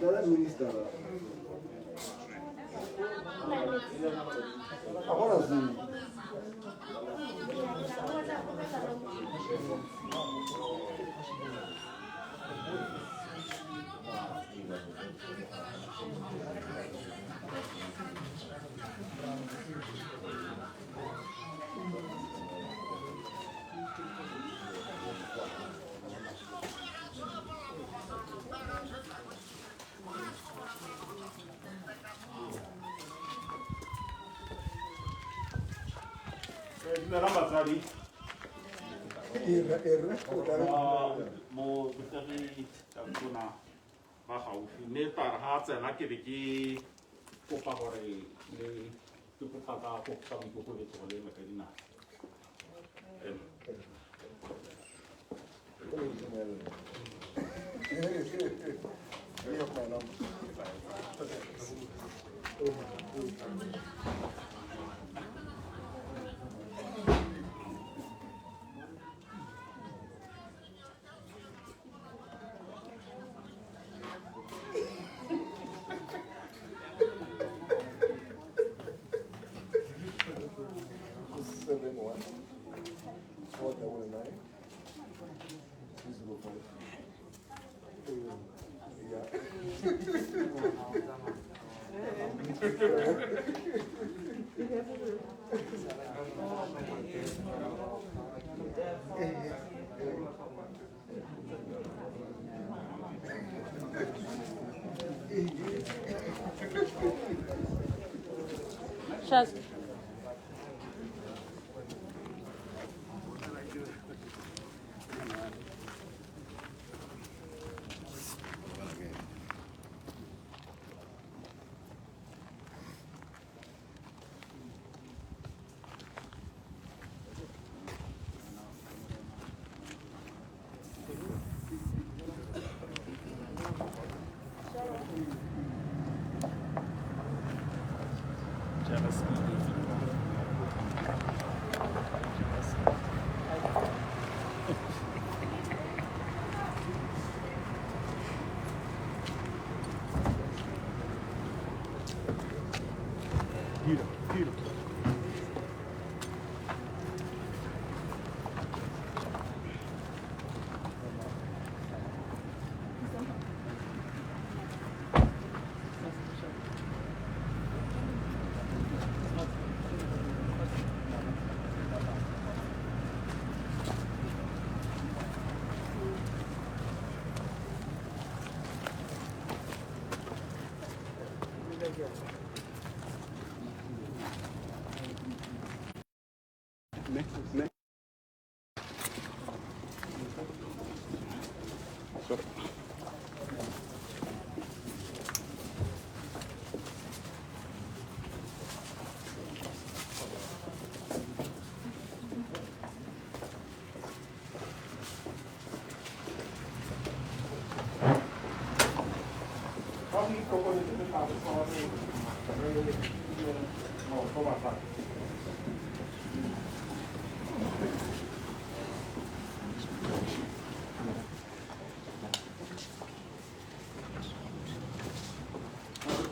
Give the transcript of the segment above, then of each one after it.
Cada ministra. Agora sim. Mo butagi tuna ba haufi ne tar ha tsena ke be ke kopa gore le ke kopa ka go ka mo go le tsole me ka dina Just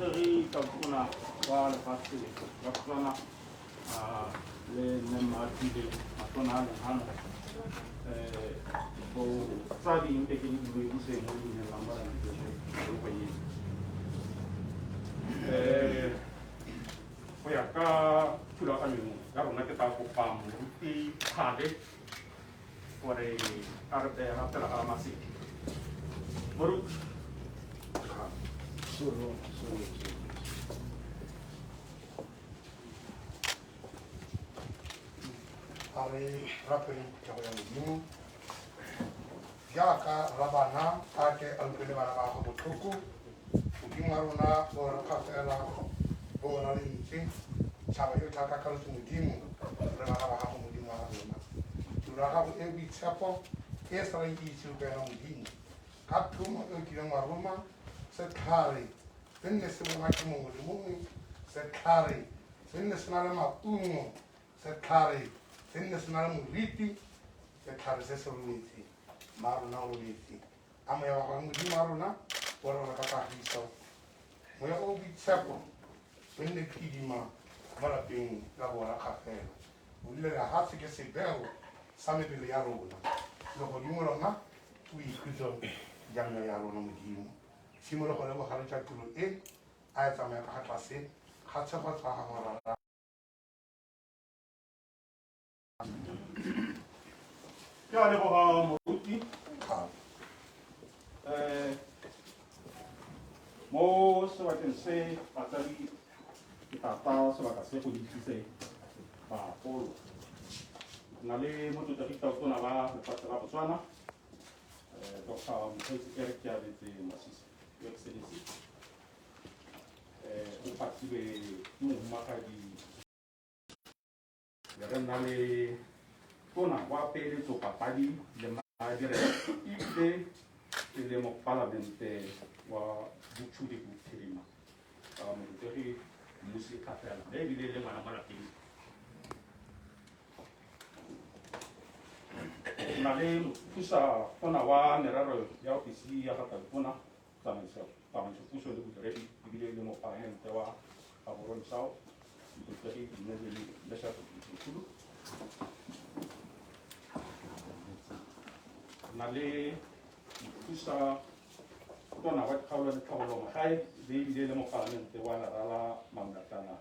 Dari kampuna wala pasti waktuana le nema tide atona le hana bo sadi impeki ni use mo ni lamba ni ko yi ko ya ka tula ka mi ga rona ke ta ko pamu ti khade ore arde ratela amasi moru Ale rapeli kaya mudimu yaka rabana ate alpele maraba habutuku udimaruna bora kafela bora rinchi sabayo taka kalu mudimu maraba habu mudimu aruna turaha bu ebi chapo esra yi chupena mudimu katuma ukira maruma sekari tenne sema kimu mudimu sekari tenne snala ma umo sekari tenne snala muliti sekari sesoliti maruna uliti ama ya wangu maruna wala nakata hiso moya obi chapo tenne kidima mala ping la bora kafela ulile la hati ke se beo same bele yarona loko yumoro na ui kuzo jamna yarona mudimu simolo ko lebo halo chatulo aya tama ya kahatase khatsa khatsa hamara ya lebo ha moruti mo sebaken se atali tata sebaka se ko ditse ba polo nale mo tuta kita ko na ba patla Botswana dokta mfisi Eric ya de masisi excellency o participe no makadi ya nale kona wa pele to papadi le madire ide le mo parlamente wa buchu de butirima mo teri musika fela le bile le mana mala tini nale fusa kona wa neraro ya ofisi ya hata kona tamensio fuso de butiremi bile le mo parlamente wa aboron sao teri ne le le sa to na le pusa tona wat kaula de kaula mahai le mo parlamente wala rala mangatana